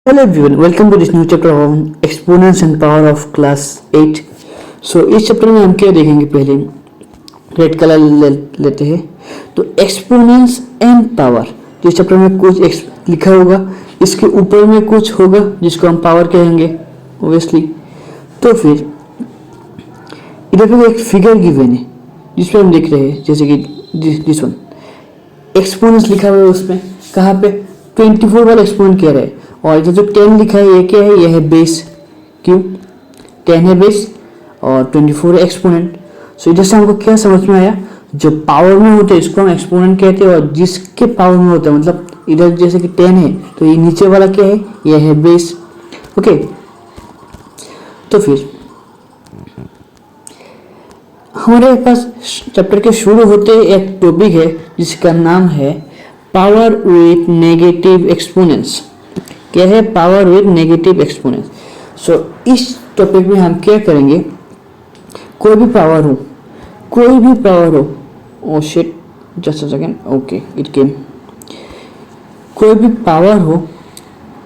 Hello everyone, welcome to this new chapter on exponents and power of class 8. So इस chapter में हम क्या देखेंगे, पहले रेड कलर लेते हैं। तो एक्सपोनेंट्स एंड पावर, तो इस चैप्टर में कुछ लिखा होगा, इसके ऊपर में कुछ होगा जिसको हम पावर कहेंगे ओबियसली। तो फिर इधर पे एक फिगर गिवन है जिसपे हम देख रहे हैं, जैसे कि दिस वन एक्सपोनेंट्स लिखा हुआ है, उसमें कहाँ पे 24 वाला एक्सपोनेंट कह रहे हैं, और इधर जो 10 लिखा है ये क्या है, ये है बेस। क्यों 10 है बेस और 24 है एक्सपोनेंट। सो इधर से हमको क्या समझ में आया, जो पावर में होते हैं इसको हम एक्सपोनेंट कहते हैं, और जिसके पावर में होता है मतलब इधर जैसे कि 10 है तो ये नीचे वाला क्या है, ये है बेस। ओके, तो फिर हमारे पास चैप्टर के शुरू होते एक टॉपिक है जिसका नाम है पावर विथ नेगेटिव एक्सपोनेंट्स। क्या है, पावर विथ नेगेटिव एक्सपोनेंट्स। सो इस टॉपिक में हम क्या करेंगे, कोई भी पावर हो, oh shit just a second, okay it came, कोई भी पावर हो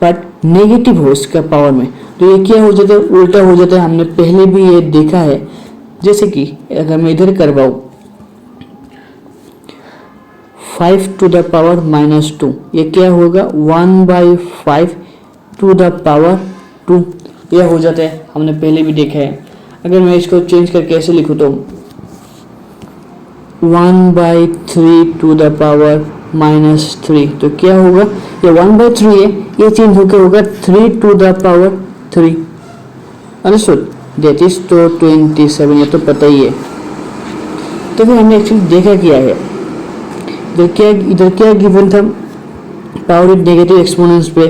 बट नेगेटिव हो इसका पावर में, तो ये क्या हो जाता है, उल्टा हो जाता है। हमने पहले भी ये देखा है, जैसे कि अगर मैं इधर करवाऊँ 5 to the power minus 2, ये क्या होगा 1/5 to the power 2, यह हो जाता है, हमने पहले भी देखा है। अगर मैं इसको चेंज करके ऐसे लिखूँ तो 1/3 to the power minus 3, तो क्या होगा, ये 1/3 है, ये चेंज होकर होगा 3 to the power 3। Understood, that is तो 27, ये तो पता ही है। तो फिर हमने एक्चुअली देखा क्या है, इधर क्या गिवन था, पावर विद नेगेटिव एक्सपोनेंट्स पे,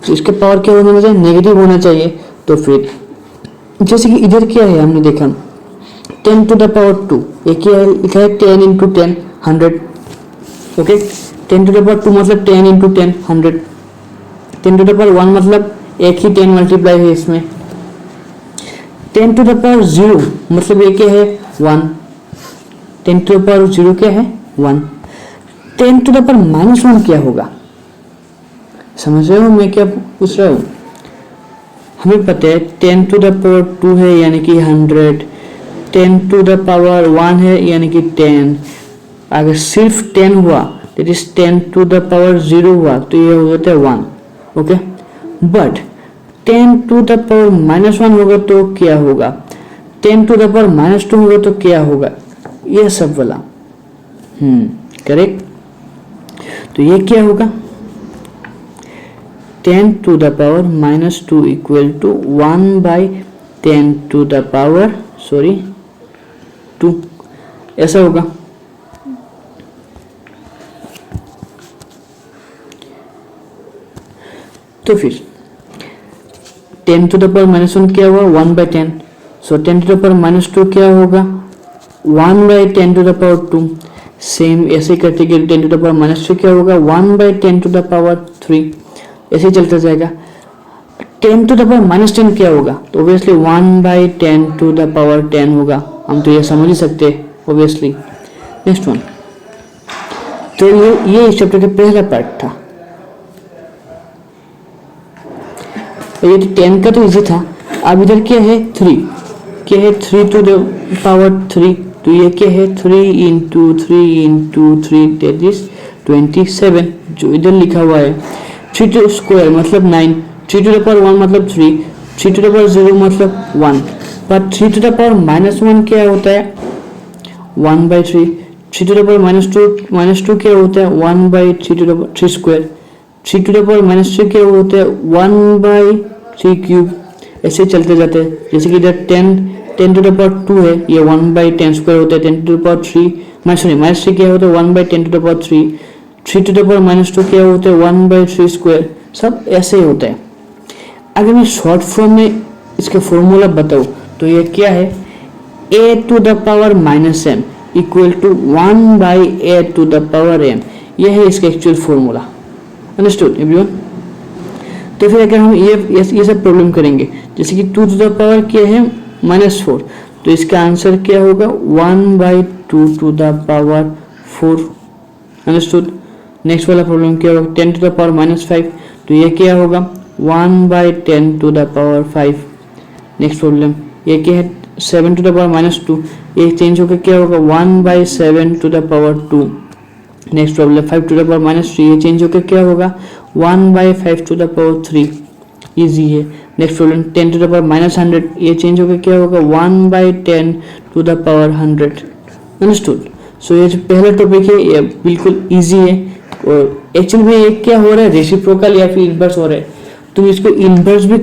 तो इसका पावर क्या होना चाहिए, नेगेटिव होना चाहिए। तो फिर जैसे कि इधर क्या है, हमने देखा 10 to the power 2, ये क्या है, लिखा है 10 into 10 100। Okay, 10 to the power 2 मतलब 10 into 10 100। 10 to the power 1 मतलब एक ही 10 मल्टीप्लाई है इसमें। 10 to the power 0 मतलब ये क्या है 1। 10 to the power 0 क्या है 1। 10 to the power minus 1 क्या होगा, समझ रहे हो मैं क्या पूछ रहा हूँ। हमें पता है 10 to the power 2 है यानी कि 100, 10 to the power 1 है यानी कि 10। अगर सिर्फ 10 हुआ that is 10 to the power 0 हुआ तो ये हो जाता है 1। Okay, but 10 to the power minus 1 होगा तो क्या होगा, 10 to the power minus 2 होगा तो क्या होगा, ये सब वाला करेक्ट। तो ये क्या होगा, 10 to the power minus 2 equal to 1/10 to the power 2, ऐसा होगा। तो फिर 10 to the power minus 1 क्या हुआ 1/10, सो 10 to the power minus 2 क्या होगा 1/10 to the power 2। सेम ऐसे करते गए 10 to the power minus 3 क्या होगा 1/10 to the power 3, ऐसे चलता जाएगा। 10 to the power minus 10 क्या होगा, तो ऑब्वियसली 1/10 to the power 10 होगा, हम तो ये समझ ही सकते हैं ऑब्वियसली। नेक्स्ट वन, तो ये इस चैप्टर का पहला पार्ट था। तो ये तो 10 का तो इजी था। अब इधर क्या है 3, क्या है 3 to the power 3, तो ये क्या है 3 into 3 दैट इज 27, जो इधर लिखा हुआ है। 3 to स्क्वायर मतलब 9, 3 to the power 1 मतलब 3, 3 to the power 0 मतलब 1, पर 3 to the power minus 1 क्या होता है 1/3, 3 to the power minus 2 क्या होता है 1/3 to the power 3 square, 3 to the power minus 3 क्या होता है 1/3 क्यूब, ऐसे चलते जाते हैं। जैसे कि इधर 10 to the power 2 है, ये 1/10 स्क्वायर होता है। 10 to the power 3 माइनस 3 क्या होता है 1/10 to the power 3, 3 to the power minus 2 क्या होता है 1/3 स्क्वायर, सब ऐसे ही होता है। अगर मैं शॉर्ट फॉर्म में इसका फॉर्मूला बताऊँ तो ये क्या है, a to the power minus m equal to 1/a to the power m, यह है इसका एक्चुअल फॉर्मूला। Understood everyone. तो फिर अगर हम ये सब प्रॉब्लम करेंगे, जैसे कि 2 to the power क्या है -4, तो इसका आंसर क्या होगा 1/2 to the power 4। Understood. Next वाला प्रॉब्लम क्या होगा 10 to the power -5, तो ये क्या होगा 1/10 to the power 5। Next problem ये क्या है 7 टू द पावर -2, ये चेंज होकर क्या होगा 1/7 to the power 2। Next problem 5 to the power -3, ये चेंज होकर क्या होगा 1/5 टू द पावर 3। इजी है। Next problem 10 to the power -100, ये चेंज होकर क्या होगा 1/10 to the power 100। Understood. So ये जो पहला टॉपिक है ये बिल्कुल इजी है। और एक्चुअली में ये क्या हो रहा है रेसिप्रोकल या फिर इनवर्स हो रहा है। तुम इसको इनवर्स भी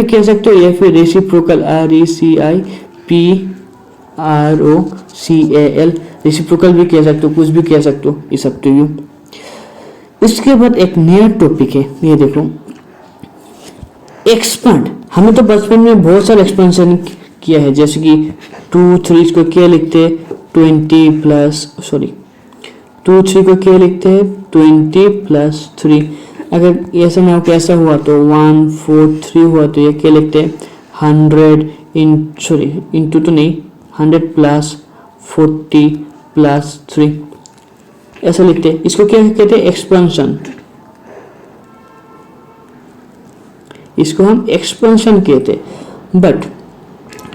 कह सकते हो या फिर रेसिप्रोकल RECIPROCAL रेसिप्रोकल भी कह सकते हो, कुछ भी कह सकते हो, इट्स अप टू यू। इसके बाद एक नया टॉपिक है, ये देखो एक्सपांड। हमें तो बचपन में बहुत सारा एक्सपेंशन किया है, जैसे कि 2 3 को क्या लिखते हैं 2 3 को क्या लिखते हैं 20 + 3। अगर ऐसा ना हो कैसा हुआ तो 1 4 3 हुआ तो ये क्या लिखते हैं 100 इंटू तो नहीं 100 + 40 + 3 ऐसा लिखते हैं। इसको क्या कहते हैं एक्सपेंशन। इसको हम एक्सपेंशन कहते हैं। बट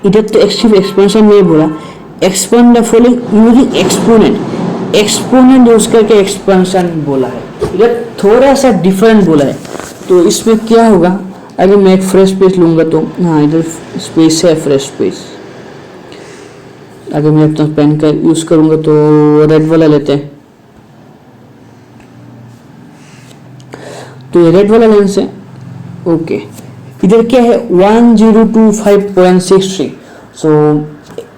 इधर तो सिर्फ एक्सपेंशन नहीं बोला, expand the following using exponent use करके एक्सपेंशन बोला है। इधर थोड़ा सा डिफरेंट बोला है। तो इसमें क्या होगा अगर मैं एक फ्रेश पेज लूंगा तो हाँ इधर स्पेस है फ्रेश पेज। अगर मैं अपना पेन का यूज करूंगा तो रेड वाला लेते हैं। तो ये रेड वाला लेंस है। ओके इधर क्या है 1025.63। सो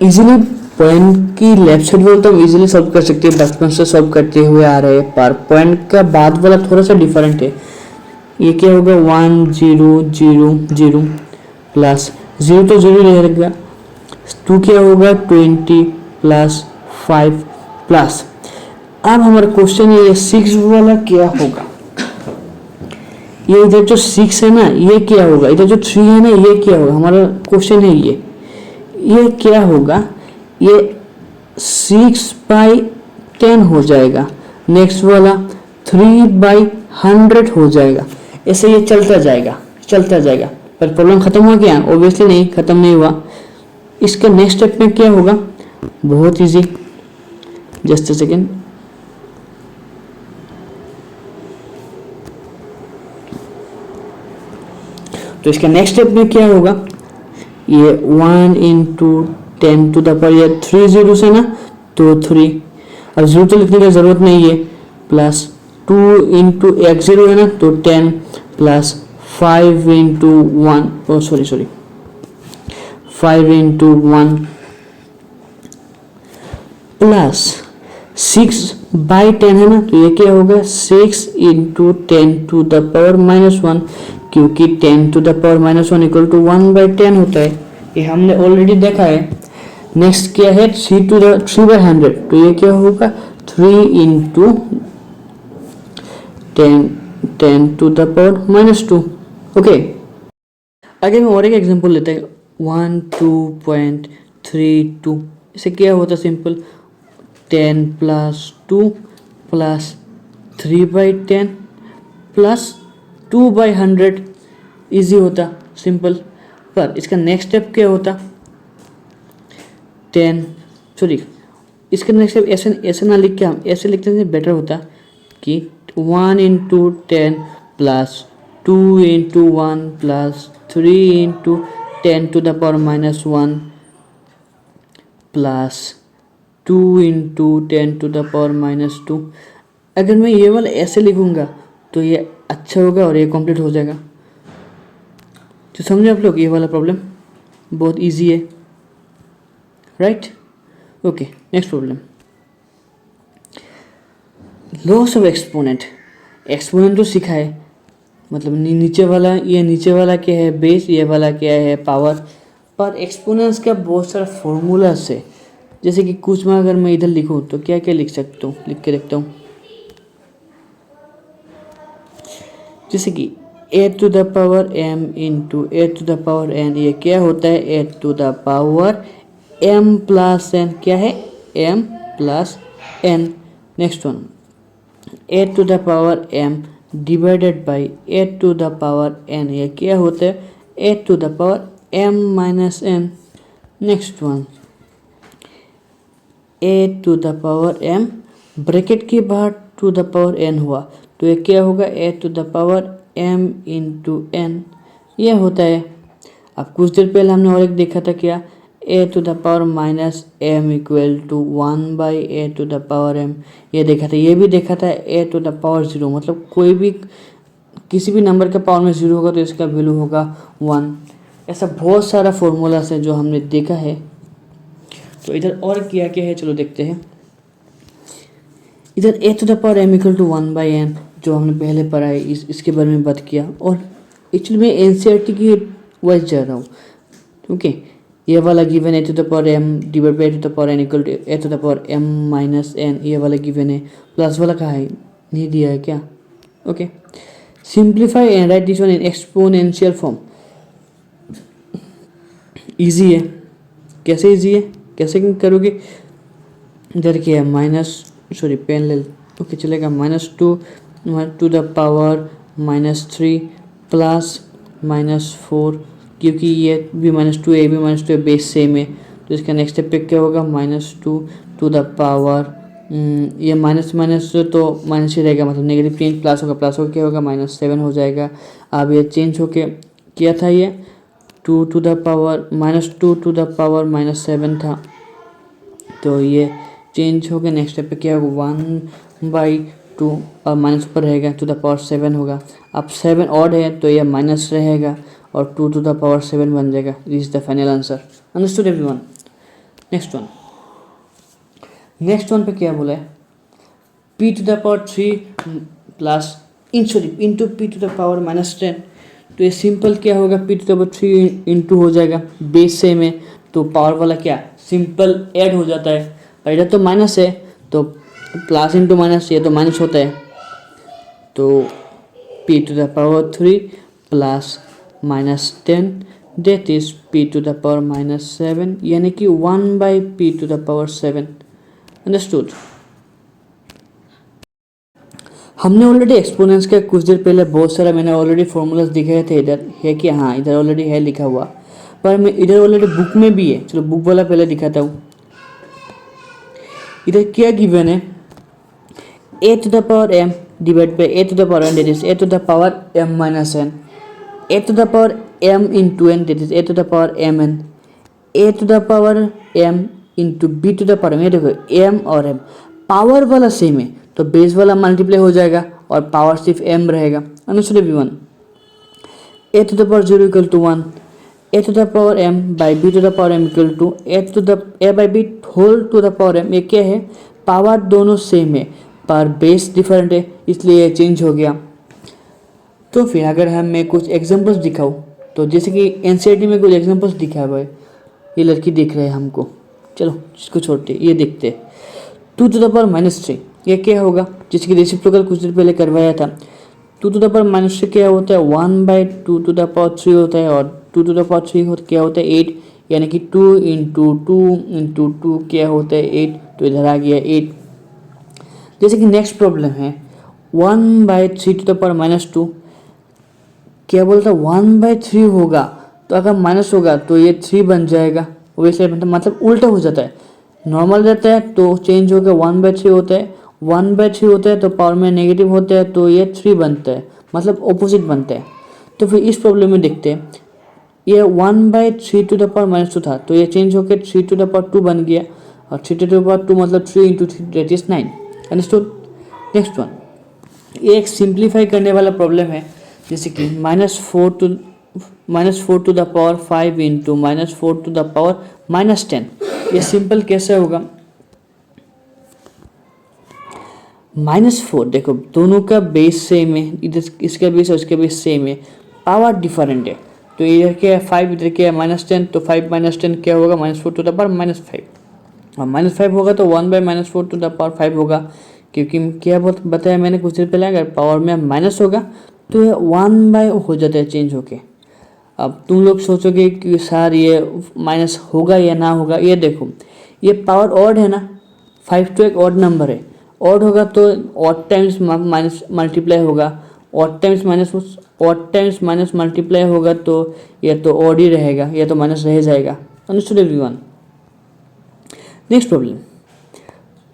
इजीली पॉइंट की लेफ्ट साइड वाला तो इजीली सॉल्व कर सकते हैं, बचपन से सॉल्व करते हुए आ रहे हैं। पर पॉइंट का बाद वाला थोड़ा सा डिफरेंट है। ये क्या होगा 1000 प्लस 0 तो 0 रहेगा, 2 क्या होगा 20 + 5 प्लस। अब हमारा क्वेश्चन ये 6 वाला क्या होगा। ये इधर जो 6 है ना ये क्या होगा, इधर जो 3 है ना ये क्या होगा। हमारा क्वेश्चन है ये क्या होगा, ये 6/10 हो जाएगा। नेक्स्ट वाला 3/100 हो जाएगा। ऐसे ये चलता जाएगा। पर प्रॉब्लम खत्म हो गया ऑब्वियसली नहीं, खत्म नहीं हुआ। इसका नेक्स्ट स्टेप में क्या होगा बहुत इजी, जस्ट अ सेकेंड। तो इसका नेक्स्ट स्टेप में क्या होगा, ये 1 × 10 टू द पावर ये 3 zeros है ना तो 3, अब 0 तो लिखने की जरूरत नहीं है, प्लस 2 × एक 0 है ना तो 10 प्लस 5 × 1 5 × 1 प्लस 6/10 है ना तो ये क्या होगा 6 × 10 टू द पावर -1, क्योंकि 10 टू द पावर -1 = 1/10 होता है। ये हमने ऑलरेडी देखा है। नेक्स्ट क्या है 3/100 तो ये क्या होगा 3 × 10 टू द पावर -2। ओके आगे मैं और एक एग्जांपल लेते हैं 12.32। इसे क्या होता सिंपल 10 + 2 + 3/10 + 2/100 इजी होता सिंपल। पर इसका नेक्स्ट स्टेप क्या होता इसका नेक्स्ट स्टेप ऐसे ना लिख के हम ऐसे लिखते हैं बेटर होता कि 1 × 10 + 2 × 1 + 3 × 10 to the power -1 plus 2 × 10 to the power -2। अगर मैं ये वाला ऐसे लिखूंगा तो ये अच्छा होगा और ये कंप्लीट हो जाएगा। तो समझे आप लोग, ये वाला प्रॉब्लम बहुत इजी है, right. Okay next problem loss of exponent तो सीखा है, मतलब नीचे वाला क्या है बेस, ये वाला क्या है पावर। पर एक्सपोनेंट्स का बहुत सारा फॉर्मूलास है, जैसे कि कुछ में अगर मैं इधर लिखूं तो क्या क्या लिख सकता हूँ, लिख के देखता हूँ। जैसे कि a to the power m × a to the power n, ये क्या होता है a to the power m + n, क्या है m + n। Next one a to the power m divided by A to the power N. ये क्या होता है? A to the power M minus N. Next one A to the power M, bracket के बाहर to the power N हुआ तो ये क्या होगा? A to the power M into N. ये होता है। अब कुछ देर पहले हमने और एक देखा था क्या? A to the power minus M equal to 1 by A to the power M. ये देखा था। ये भी देखा था ए टू द पावर 0, मतलब कोई भी किसी भी नंबर के पावर में 0 होगा तो इसका वैल्यू होगा 1। ऐसा बहुत सारा फॉर्मूलास है जो हमने देखा है। तो इधर और क्या क्या है, चलो देखते हैं। इधर A to the power M equal to 1 by N जो हमने पहले पढ़ा है, इसके बारे में बात किया। और एक्चुअली मैं एनसीईआरटी की वाइज जा रहा हूँ, क्योंकि ये वाला given a to the power M divide by A to the power n equal to a to the power M minus n, ये वाला गिवन है। प्लस वाला कहाँ है? नहीं दिया है क्या? Okay, simplify and right this one in exponential form. Easy है। कैसे इजी है? कैसे करोगे? इधर क्या है? पेन ले, ओके चलेगा। -2 टू द पावर -3 प्लस -4, क्योंकि ये भी -2 ये भी -2 है, बेस सेम है तो इसका नेक्स्ट स्टेप पे क्या होगा? -2 टू द पावर, ये माइनस माइनस तो माइनस ही रहेगा, मतलब नेगेटिव चेंज प्लस होगा, प्लस होकर क्या होगा? -7 हो जाएगा। अब ये चेंज होके क्या था? ये 2 to the power -2 to the power -7 था, तो ये चेंज हो गया। नेक्स्ट स्टेप पे क्या होगा? 1/2 और माइनस ऊपर रहेगा, टू द पावर 7 होगा। अब 7 ऑड है तो यह माइनस रहेगा और 2 टू द पावर 7 बन जाएगा। This is the final answer. Understood everyone? Next one पे क्या बोला है? p to the power 3 plus into p to the power -10। तो ये सिंपल क्या होगा? p to the power 3 into हो जाएगा, बेस सेम है तो पावर वाला क्या सिंपल ऐड हो जाता है। और इधर तो माइनस है तो प्लस इंटू माइनस, ये तो माइनस होता है, तो p to the power 3 plus -10 that is p to the power -7, यानी कि 1 by p to the power 7। Understood? हमने ऑलरेडी एक्सपोनेंट्स का कुछ देर पहले बहुत सारा मैंने ऑलरेडी फॉर्मूलाज दिखाए थे। इधर है कि हाँ, इधर ऑलरेडी है लिखा हुआ, पर मैं इधर ऑलरेडी बुक में भी है। चलो बुक वाला पहले दिखाता हूँ। इधर क्या गिवन है? A to the power M divide by A to the power N, that is A to the power M minus N. A to the power M into N, that is A to the power M N. A to the power M into B to the power, ये देखो M और M power वाला same है तो base वाला multiply हो जाएगा और पावर सिर्फ एम रहेगा। Understood everyone? A to the power 0 equal to 1, a to the power m by b to the power M equal to a by b whole to the power M. ये क्या है? Power दोनों same है पर base different है, इसलिए ये change हो गया। तो फिर अगर मैं कुछ एग्जांपल्स दिखाऊँ तो जैसे कि एनसीईआरटी में कुछ एग्जांपल्स दिखा हुआ है, ये लड़की देख रहे हैं हमको, चलो इसको छोड़ते ये देखते। 2 टू द पावर -3 ये क्या होगा? जैसे कि रेसिप्रोकल कुछ देर पहले करवाया था। 2 टू द पावर -3 क्या होता है? 1/2 टू द पावर 3 होता है, और 2 टू द पावर 3 क्या होता है? 8, यानी कि 2 इंटू 2 क्या होता है? 8, तो इधर आ गया 8। जैसे कि नेक्स्ट प्रॉब्लम है 1/3 टू द पावर -2, क्या बोलता है? 1/3 होगा तो अगर माइनस होगा तो ये 3 बन जाएगा, वैसे मतलब उल्टा हो जाता है। नॉर्मल रहता है तो चेंज होकर 1/3 होता है, 1/3 होता है तो पावर में नेगेटिव होता है तो ये 3 बनता है, मतलब ऑपोजिट बनता है। तो फिर इस प्रॉब्लम में देखते हैं, ये 1/3 टू द पावर -2 था तो ये चेंज होकर 3 टू द पावर 2 बन गया, और 3 टू द पावर 2 मतलब 3 into 3 that is 9। Understood? Next one, ये एक सिंप्लीफाई करने वाला प्रॉब्लम है। जैसे कि -4 to the power 5 into -4 to the power -10। ये सिंपल कैसे होगा? -4 देखो दोनों का बेस सेम है, इधर इसका बेस और इसका बेस सेम है, पावर डिफरेंट है। तो इधर क्या है 5, इधर क्या है -10, तो 5 - 10 क्या होगा? -4 टू द पावर -5, और -5 होगा तो 1/-4 टू द पावर 5 होगा, क्योंकि क्या बताया मैंने कुछ देर पहले, अगर पावर में माइनस होगा तो ये 1/, हो जाता है चेंज होके। अब तुम लोग सोचोगे कि सर ये माइनस होगा या ना होगा। ये देखो ये पावर ऑड है ना, 5 तो एक ऑड नंबर है, ऑड होगा तो ऑड टाइम्स माइनस मल्टीप्लाई होगा, ऑड टाइम्स माइनस मल्टीप्लाई होगा तो यह तो ऑड ही रहेगा, यह तो माइनस रह जाएगा। Understood everyone? Next problem,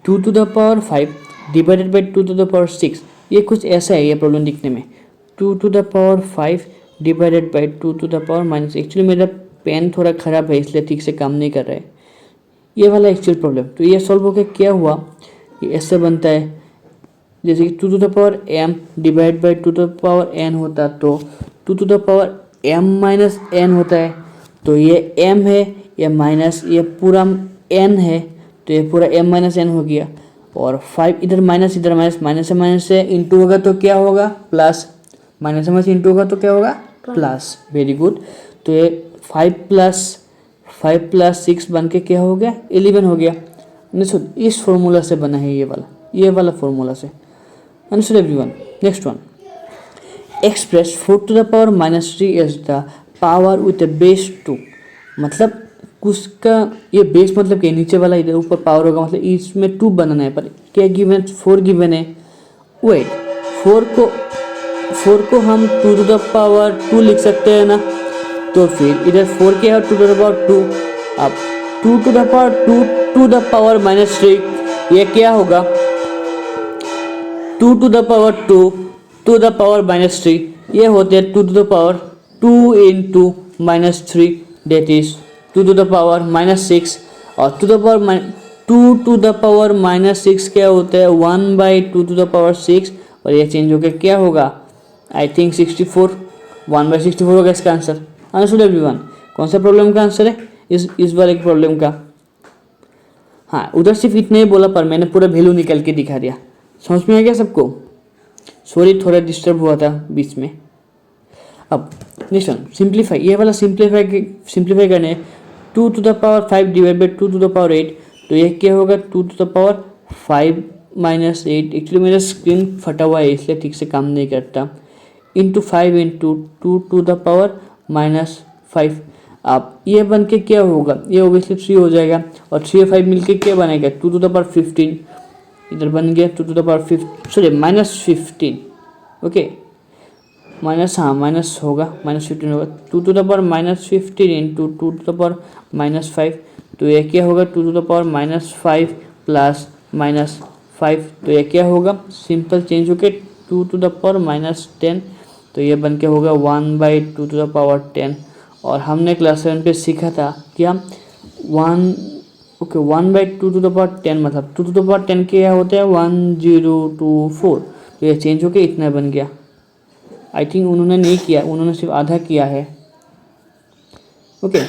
2 to the power 5 divided by 2 to the power 6। ये कुछ ऐसा है ये प्रॉब्लम दिखने में, 2 to the power 5 divided by 2 to the power minus, actually मेरा पेन थोड़ा ख़राब है इसलिए ठीक से काम नहीं कर रहा है, ये वाला एक्चुअल प्रॉब्लम। तो ये सॉल्व होकर क्या हुआ, ये ऐसे बनता है जैसे कि 2 to the power m divide by 2 to the power n होता, तो 2 to the power m minus n होता है। तो ये m है, ये माइनस, ये पूरा n है, तो ये पूरा m माइनस n हो गया। और 5 इधर माइनस माइनस से इंटू होगा तो क्या होगा, प्लस, माइनस से माइनस इंटू होगा तो क्या होगा, प्लस। Very good. तो ये 5 प्लस 6 बन के क्या हो गया, 11 हो गया। इस फॉर्मूला से बना है ये वाला फॉर्मूला से। Understood everyone? Next one, express 4 to the power minus 3 as the power with base 2। मतलब कुछ का ये बेस मतलब क्या, नीचे वाला इधर ऊपर पावर होगा, मतलब इसमें 2 बनाना है, पर क्या गिवन, 4 गिवन है। वेट, 4 को हम 2 to the power 2 लिख सकते हैं ना, तो फिर इधर 4 क्या है, 2 to the power 2। अब 2 to the power 2 to the power minus 3, ये क्या होगा, 2 to the power 2 to the power minus 3, ये होते हैं 2 to the power 2 into minus 3, that is 2 to the power minus 6। और 2 to the power माइनस 6 क्या होता है, 1 by 2 to the power 6, और ये चेंज होकर क्या होगा, आई थिंक 64, 1 by 64 होगा इसका आंसर। Understood everyone? कौन सा प्रॉब्लम का आंसर है, इस वाले की प्रॉब्लम का। हाँ, उधर सिर्फ इतना ही बोला पर मैंने पूरा वैल्यू निकल के दिखा दिया। समझ में आ गया सबको? सॉरी थोड़ा डिस्टर्ब हुआ था बीच में। अब नेक्स्ट वन, सिंप्लीफाई। ये वाला सिंप्लीफाई करने 2 to the power 5 divide by 2 to the power 8, तो ये क्या होगा, 2 to the power 5 minus 8। Actually मेरा स्क्रीन फटा हुआ है इसलिए ठीक से काम नहीं करता। Into 5 into 2 to the power minus 5। अब ये बन के क्या होगा, ये ओबियसली 3 हो जाएगा, और 3 और 5 मिलके क्या बनेगा, 2 to the power 15। इधर बन गया 2 to the power 15 minus 15। Okay, minus, हाँ माइनस होगा, माइनस 15 होगा। 2 to the power minus 15 into 2 to the power minus 5, तो ये क्या होगा, 2 to the power minus 5 plus minus 5, तो ये क्या होगा, सिंपल चेंज होके 2 to the power माइनस 10, तो ये बन के होगा 1 by 2 to the power 10। और हमने क्लास 7 पे सीखा था क्या, 1 by 2 to the power 10, मतलब 2 to the power 10 क्या होता है, 1024, तो ये चेंज होके इतना बन गया। आई थिंक उन्होंने नहीं किया, उन्होंने सिर्फ आधा किया है। ओके